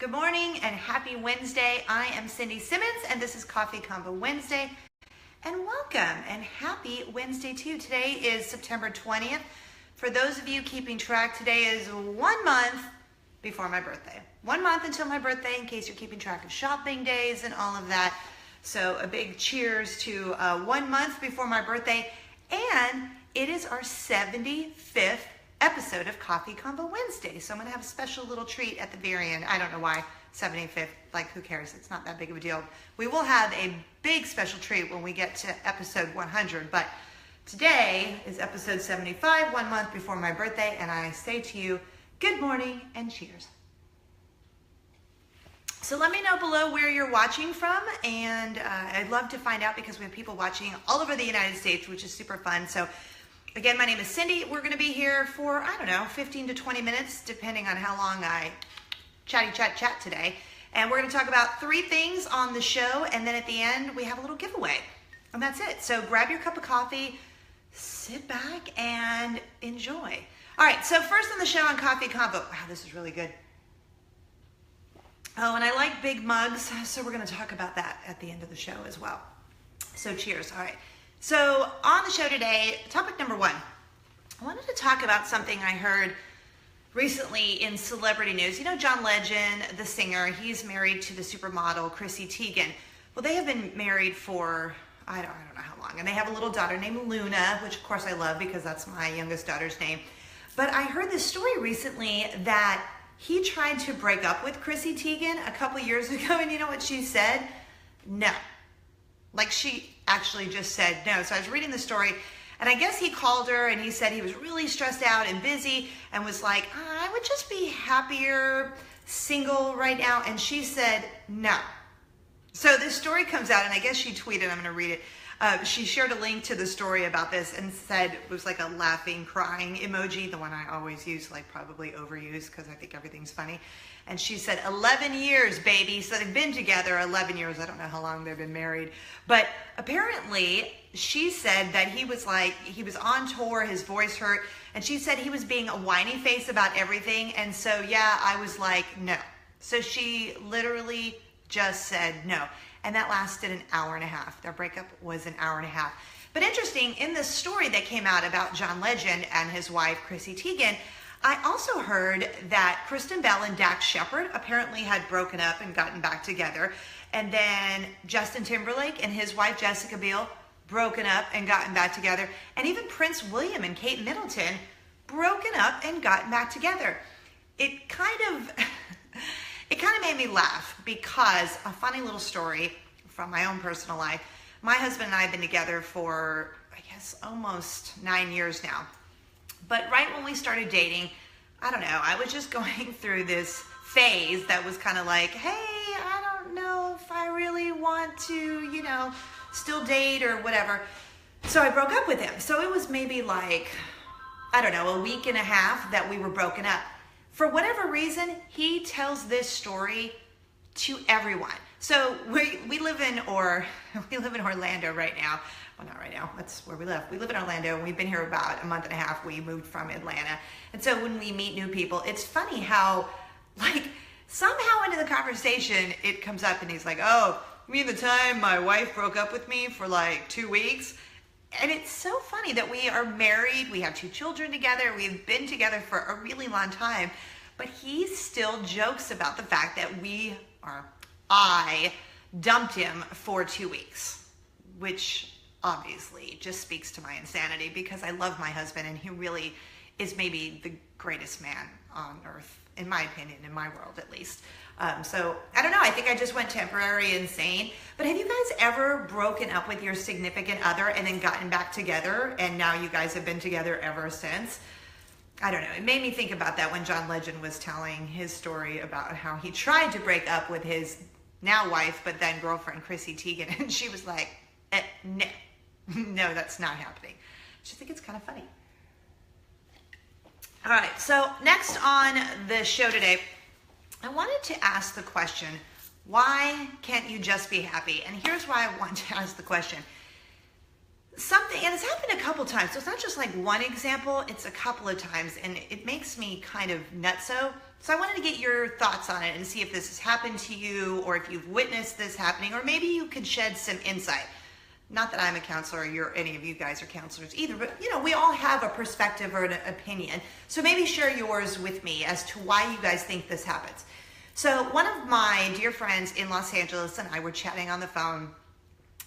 Good morning and happy Wednesday. I am Cindy Simmons and this is Coffee Convo Wednesday. And welcome and happy Wednesday too. Today is September 20th. For those of you keeping track, today is 1 month before my birthday. 1 month until my birthday in case you're keeping track of shopping days and all of that. So a big cheers to 1 month before my birthday. And it is our 75th episode of Coffee Convo Wednesday. So I'm going to have a special little treat at the very end. I don't know why 75th, like who cares? It's not that big of a deal. We will have a big special treat when we get to episode 100, but today is episode 75, 1 month before my birthday, and I say to you, good morning and cheers. So let me know below where you're watching from, and I'd love to find out because we have people watching all over the United States, which is super fun. So again, my name is Cindy. We're going to be here for, I don't know, 15 to 20 minutes, depending on how long I chat today. And we're going to talk about 3 things on the show, and then at the end, we have a little giveaway. And that's it. So grab your cup of coffee, sit back, and enjoy. All right, so first on the show on Coffee Convo. Wow, this is really good. Oh, and I like big mugs, so we're going to talk about that at the end of the show as well. So cheers. All right. So on the show today, topic number 1, I wanted to talk about something I heard recently in celebrity news. You know John Legend, the singer, he's married to the supermodel Chrissy Teigen. Well, they have been married for, I don't know how long, and they have a little daughter named Luna, which of course I love because that's my youngest daughter's name. But I heard this story recently that he tried to break up with Chrissy Teigen a couple years ago, and you know what she said? No. Like she actually just said no. So I was reading the story, and I guess he called her and he said he was really stressed out and busy and was like, I would just be happier single right now. And she said no. So this story comes out, and I guess she tweeted, I'm going to read it. She shared a link to the story about this and said it was like a laughing, crying emoji, the one I always use, like probably overused because I think everything's funny. And she said, 11 years, baby. So they've been together 11 years. I don't know how long they've been married. But apparently, she said that he was on tour, his voice hurt. And she said he was being a whiny face about everything. And so, yeah, I was like, no. So she literally just said no. And that lasted an hour and a half. Their breakup was an hour and a half. But interesting, in the story that came out about John Legend and his wife, Chrissy Teigen, I also heard that Kristen Bell and Dax Shepard apparently had broken up and gotten back together. And then Justin Timberlake and his wife, Jessica Biel, broken up and gotten back together. And even Prince William and Kate Middleton broken up and gotten back together. It kind of made me laugh because a funny little story from my own personal life. My husband and I have been together for, I guess, almost 9 years now. But right when we started dating, I don't know, I was just going through this phase that was kind of like, hey, I don't know if I really want to, still date or whatever. So I broke up with him. So it was maybe like, I don't know, a week and a half that we were broken up. For whatever reason, he tells this story to everyone. So we live in Orlando right now. Well, not right now. That's where we live. We live in Orlando, and we've been here about a month and a half. We moved from Atlanta. And so when we meet new people, it's funny how, like, somehow into the conversation, it comes up, and he's like, oh, you mean the time my wife broke up with me for like 2 weeks? And it's so funny that we are married. We have 2 children together. We've been together for a really long time. But he still jokes about the fact that I dumped him for 2 weeks, which obviously just speaks to my insanity because I love my husband and he really is maybe the greatest man on earth, in my opinion, in my world at least. So I don't know, I think I just went temporary insane. But have you guys ever broken up with your significant other and then gotten back together and now you guys have been together ever since? I don't know, it made me think about that when John Legend was telling his story about how he tried to break up with his now wife but then girlfriend Chrissy Teigen, and she was like, no. No, that's not happening. I just think it's kind of funny. All right, so next on the show today, I wanted to ask the question, why can't you just be happy? And here's why I want to ask the question. Something, and it's happened a couple times, so it's not just like one example, it's a couple of times, and it makes me kind of nutso. So I wanted to get your thoughts on it and see if this has happened to you or if you've witnessed this happening, or maybe you could shed some insight. Not that I'm a counselor or any of you guys are counselors either, but we all have a perspective or an opinion. So maybe share yours with me as to why you guys think this happens. So one of my dear friends in Los Angeles and I were chatting on the phone,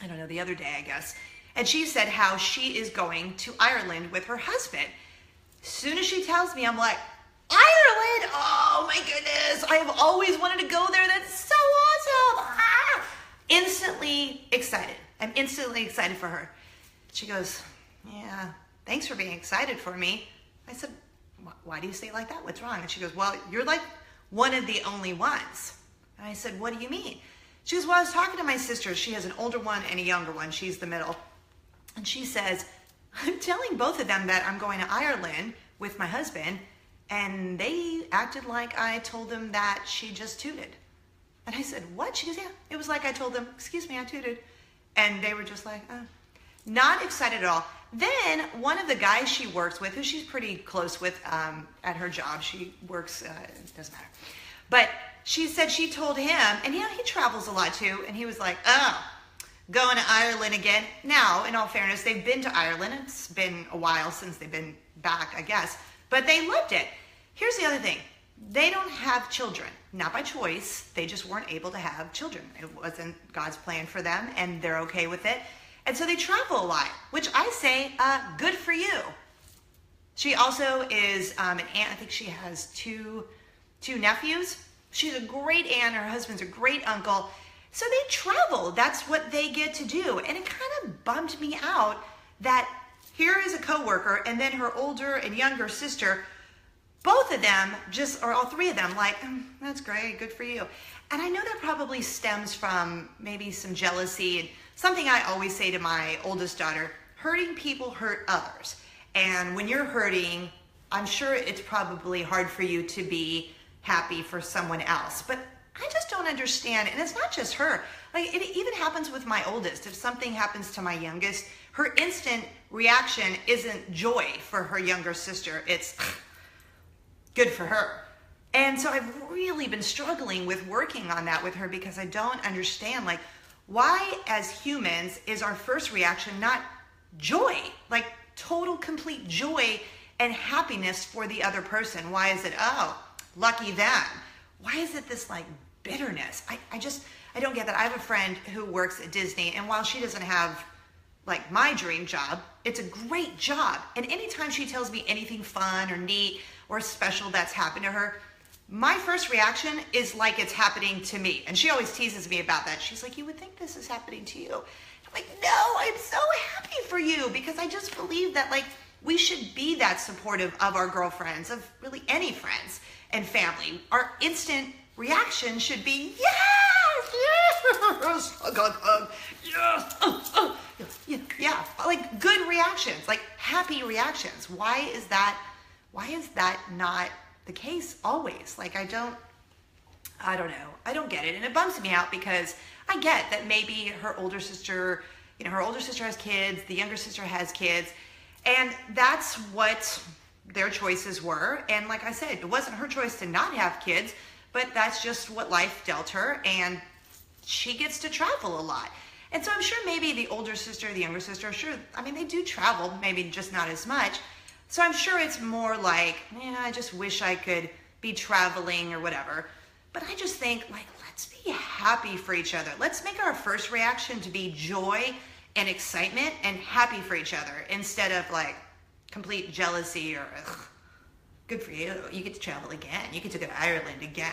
I don't know, the other day, I guess. And she said how she is going to Ireland with her husband. As soon as she tells me, I'm like, Ireland? Oh my goodness. I have always wanted to go there. That's so awesome. Ah! Instantly excited. I'm instantly excited for her. She goes, yeah, thanks for being excited for me. I said, why do you say it like that? What's wrong? And she goes, well, you're like one of the only ones. And I said, what do you mean? She goes, well, I was talking to my sister. She has an older one and a younger one. She's the middle. And she says, I'm telling both of them that I'm going to Ireland with my husband, and they acted like I told them that she just tooted. And I said, what? She goes, yeah, it was like I told them, excuse me, I tooted. And they were just like, not excited at all. Then one of the guys she works with, who she's pretty close with at her job, she works, it doesn't matter. But she said she told him, and he travels a lot too, and he was like, oh, going to Ireland again. Now, in all fairness, they've been to Ireland. It's been a while since they've been back, I guess. But they loved it. Here's the other thing. They don't have children. Not by choice. They just weren't able to have children. It wasn't God's plan for them, and they're okay with it. And so they travel a lot, which I say, good for you. She also is an aunt. I think she has two nephews. She's a great aunt. Her husband's a great uncle. So they travel. That's what they get to do. And it kind of bummed me out that here is a coworker, and then her older and younger sister, both of them or all three of them, like, that's great, good for you. And I know that probably stems from maybe some jealousy and something I always say to my oldest daughter, hurting people hurt others. And when you're hurting, I'm sure it's probably hard for you to be happy for someone else. But I just don't understand, and it's not just her. Like, it even happens with my oldest. If something happens to my youngest, her instant reaction isn't joy for her younger sister. It's good for her. And so I've really been struggling with working on that with her because I don't understand, like, why as humans is our first reaction not joy, like total complete joy and happiness for the other person? Why is it, oh, lucky them? Why is it this like bitterness? I don't get that. I have a friend who works at Disney, and while she doesn't have like my dream job, it's a great job. And anytime she tells me anything fun or neat or special that's happened to her, my first reaction is like it's happening to me. And she always teases me about that. She's like, you would think this is happening to you. I'm like, no, I'm so happy for you, because I just believe that like we should be that supportive of our girlfriends, of really any friends and family. Our instant reaction should be, yes, yes, hug, yes, yeah, like good reactions, like happy reactions. Why is that not the case always? Like, I don't know. I don't get it. And it bums me out because I get that maybe her older sister has kids, the younger sister has kids, and that's what their choices were. And like I said, it wasn't her choice to not have kids, but that's just what life dealt her, and she gets to travel a lot. And so I'm sure maybe the older sister, the younger sister, they do travel, maybe just not as much. So I'm sure it's more like, I just wish I could be traveling or whatever. But I just think, like, let's be happy for each other. Let's make our first reaction to be joy and excitement and happy for each other, instead of like complete jealousy or, good for you, you get to travel again. You get to go to Ireland again.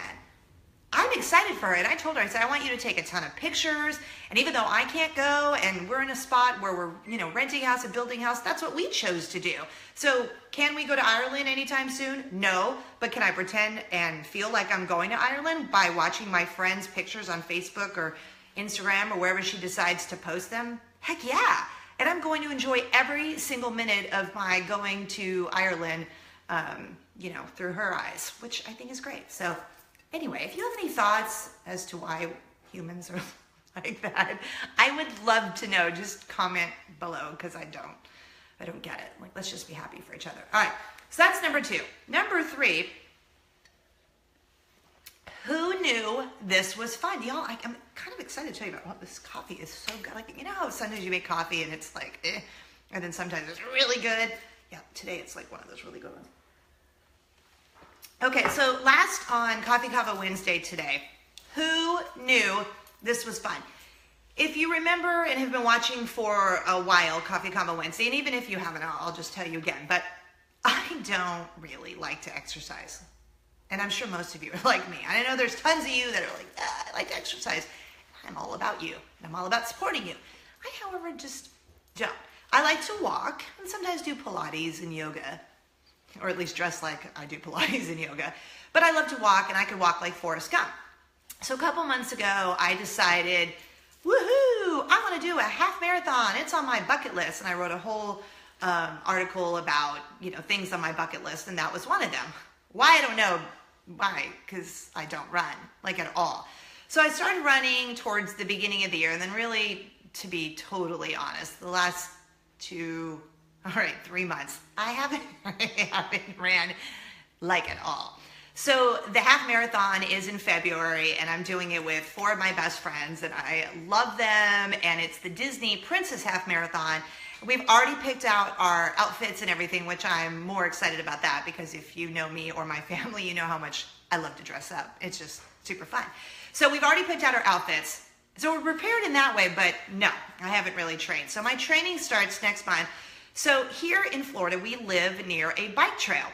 I'm excited for her, and I told her, I said, I want you to take a ton of pictures, and even though I can't go, and we're in a spot where we're, renting a house and building a house, that's what we chose to do. So can we go to Ireland anytime soon? No, but can I pretend and feel like I'm going to Ireland by watching my friend's pictures on Facebook or Instagram or wherever she decides to post them? Heck yeah. And I'm going to enjoy every single minute of my going to Ireland, through her eyes, which I think is great. So anyway, if you have any thoughts as to why humans are like that, I would love to know. Just comment below, because I don't get it. Like, let's just be happy for each other. All right, so that's number 2. Number 3, Who knew this was fun? Y'all, I'm kind of excited to tell you about, this coffee is so good. Like, you know how sometimes you make coffee and it's like, eh, and then sometimes it's really good? Yeah, today it's like one of those really good ones. Okay, so last on CONVO Wednesday today, who knew this was fun? If you remember and have been watching for a while, CONVO Wednesday, and even if you haven't, I'll just tell you again, but I don't really like to exercise. And I'm sure most of you are like me. I know there's tons of you that are like, I like to exercise. I'm all about you. I'm all about supporting you. I, however, just don't. I like to walk and sometimes do Pilates and yoga, or at least dress like I do Pilates and yoga. But I love to walk, and I could walk like Forrest Gump. So a couple months ago, I decided, woohoo, I want to do a half marathon. It's on my bucket list. And I wrote a whole article about, things on my bucket list, and that was one of them. Why? I don't know. Why? Because I don't run, like at all. So I started running towards the beginning of the year, and then really, to be totally honest, the last 3 months, I haven't ran like at all. So the half marathon is in February, and I'm doing it with 4 of my best friends, and I love them, and it's the Disney Princess Half Marathon. We've already picked out our outfits and everything, which I'm more excited about that, because if you know me or my family, you know how much I love to dress up. It's just super fun. So we've already picked out our outfits. So we're prepared in that way, but no, I haven't really trained. So my training starts next month. So here in Florida, we live near a bike trail,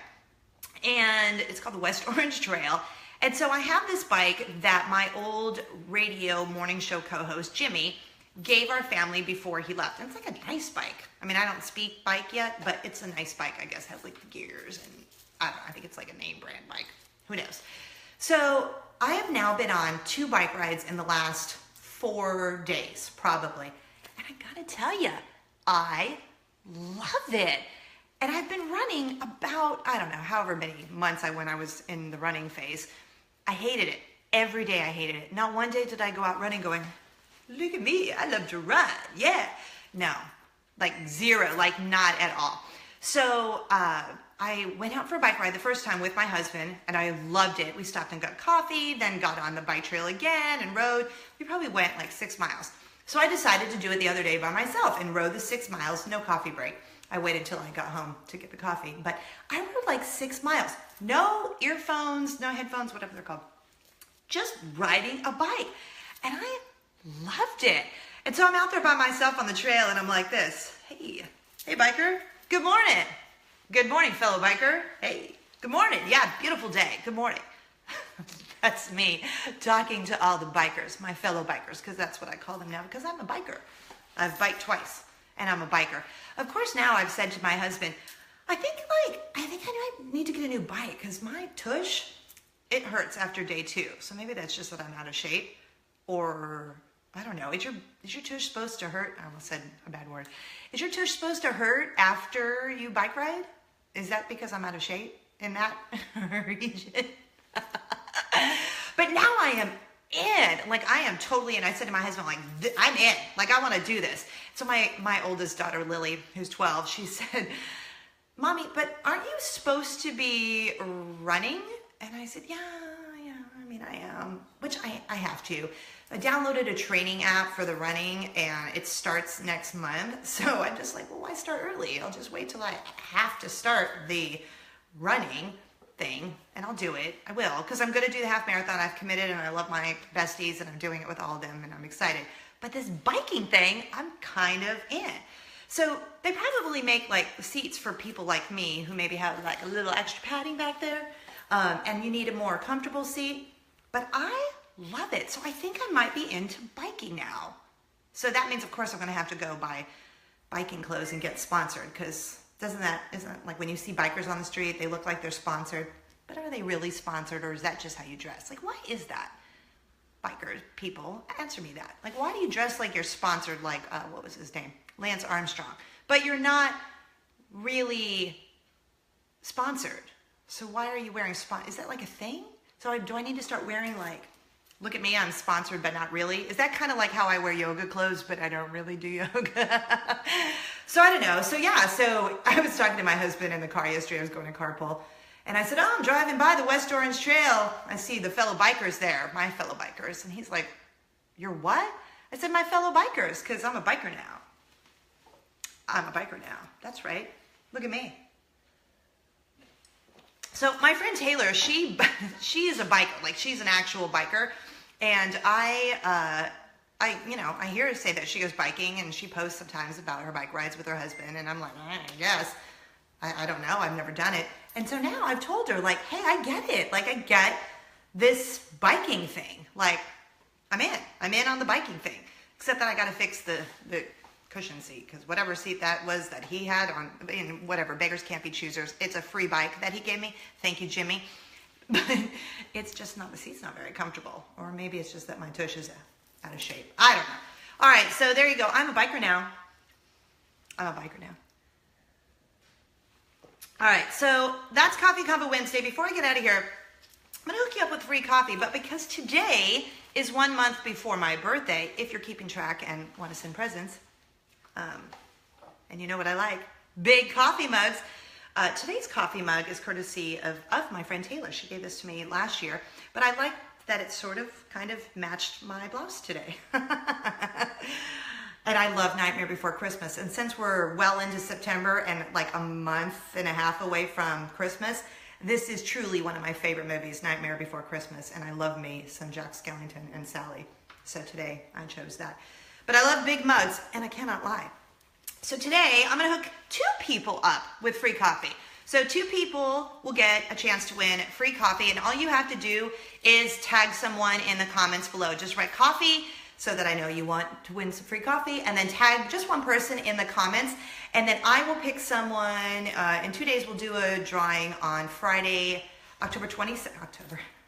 and it's called the West Orange Trail. And so I have this bike that my old radio morning show co-host, Jimmy, gave our family before he left. And it's like a nice bike. I mean, I don't speak bike yet, but it's a nice bike, I guess. It has like the gears, and I don't know, I think it's like a name brand bike. Who knows? So I have now been on 2 bike rides in the last 4 days, probably. And I gotta tell you, I love it. And I've been running about, I don't know, however many months I was in the running phase. I hated it. Every day I hated it. Not one day did I go out running going, look at me, I love to run, yeah. No, like zero, like not at all. So I went out for a bike ride the first time with my husband, and I loved it. We stopped and got coffee, then got on the bike trail again and rode. We probably went like 6 miles. So I decided to do it the other day by myself and rode the 6 miles, no coffee break. I waited till I got home to get the coffee, but I rode like 6 miles. No earphones, no headphones, whatever they're called. Just riding a bike. And I loved it. And so I'm out there by myself on the trail, and I'm like this. Hey biker, good morning. Good morning, fellow biker. Hey, good morning. Yeah, beautiful day. Good morning. That's me talking to all the bikers, my fellow bikers, because that's what I call them now, because I'm a biker. I've biked twice, and I'm a biker. Of course, now I've said to my husband, I think I need to get a new bike, because my tush, it hurts after day 2. So maybe that's just that I'm out of shape, or I don't know. Is your tush supposed to hurt? I almost said a bad word. Is your tush supposed to hurt after you bike ride? Is that because I'm out of shape in that region? But now I am in. Like, I am totally in. I said to my husband, like, I'm in. Like, I want to do this. So my oldest daughter, Lily, who's 12, she said, Mommy, but aren't you supposed to be running? And I said, yeah, I mean, I am, which I have to. I downloaded a training app for the running, and it starts next month. So I'm just like, well, why start early? I'll just wait till I have to start the running thing, and I'll do it. I will, because I'm going to do the half marathon. I've committed, and I love my besties, and I'm doing it with all of them, and I'm excited. But this biking thing, I'm kind of in. So they probably make like seats for people like me who maybe have like a little extra padding back there, and you need a more comfortable seat. But I love it. So I think I might be into biking now. So that means, of course, I'm going to have to go buy biking clothes and get sponsored, because isn't that like when you see bikers on the street, they look like they're sponsored, but are they really sponsored, or is that just how you dress? Like, why is that? Bikers, people, answer me that. Like, why do you dress like you're sponsored, like, what was his name? Lance Armstrong. But you're not really sponsored. So why are you wearing is that like a thing? So do I need to start wearing like, look at me, I'm sponsored, but not really? Is that kind of like how I wear yoga clothes, but I don't really do yoga? So I don't know. So yeah, so I was talking to my husband in the car yesterday. I was going to carpool, And I said, oh, I'm driving by the West Orange Trail. I see the fellow bikers there, my fellow bikers. And he's like, you're what? I said, my fellow bikers, because I'm a biker now. I'm a biker now. That's right. Look at me. So my friend Taylor, she is a biker. Like, she's an actual biker. And I hear her say that she goes biking, and she posts sometimes about her bike rides with her husband. And I'm like, I guess. I don't know. I've never done it. And so now I've told her, like, hey, I get it. Like, I get this biking thing. Like, I'm in on the biking thing. Except that I got to fix the cushion seat, because whatever seat that was that he had on, whatever, beggars can't be choosers. It's a free bike that he gave me. Thank you, Jimmy. But it's just not, the seat's not very comfortable. Or maybe it's just that my tush is out of shape. I don't know. All right, so there you go. I'm a biker now. All right, so that's Coffee Convo Wednesday. Before I get out of here, I'm going to hook you up with free coffee, but because today is 1 month before my birthday, if you're keeping track and want to send presents, and you know what I like, big coffee mugs. Today's coffee mug is courtesy of my friend Taylor. She gave this to me last year, but I like that it sort of kind of matched my blouse today. And I love Nightmare Before Christmas. And since we're well into September and like a month and a half away from Christmas, this is truly one of my favorite movies, Nightmare Before Christmas. And I love me some Jack Skellington and Sally. So today I chose that. But I love big mugs, and I cannot lie. So today I'm going to hook 2 people up with free coffee. So 2 people will get a chance to win free coffee, and all you have to do is tag someone in the comments below. Just write coffee so that I know you want to win some free coffee, and then tag just one person in the comments, and then I will pick someone. In 2 days, we'll do a drawing on Friday, October 22nd.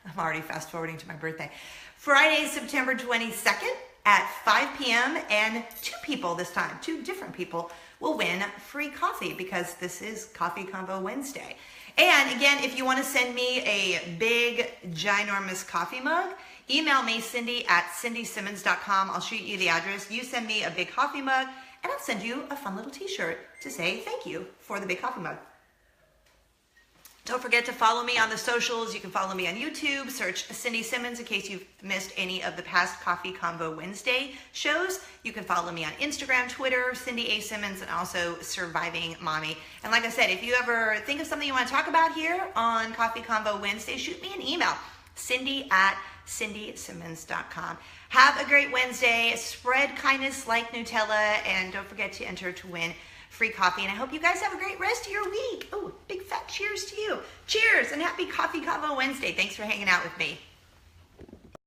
I'm already fast forwarding to my birthday. Friday, September 22nd at 5 p.m. and 2 people this time, 2 different people will win free coffee, because this is Coffee Convo Wednesday. And again, if you want to send me a big, ginormous coffee mug, email me, Cindy@CindySimmons.com. I'll shoot you the address. You send me a big coffee mug, and I'll send you a fun little t-shirt to say thank you for the big coffee mug. Don't forget to follow me on the socials. You can follow me on YouTube. Search Cindy Simmons in case you've missed any of the past Coffee Convo Wednesday shows. You can follow me on Instagram, Twitter, Cindy A. Simmons, and also Surviving Mommy. And like I said, if you ever think of something you want to talk about here on Coffee Convo Wednesday, shoot me an email, Cindy@CindySimmons.com. Have a great Wednesday. Spread kindness like Nutella, and don't forget to enter to win free coffee. And I hope you guys have a great rest of your week. Oh, big fat cheers to you. Cheers, and happy Coffee Convo Wednesday. Thanks for hanging out with me.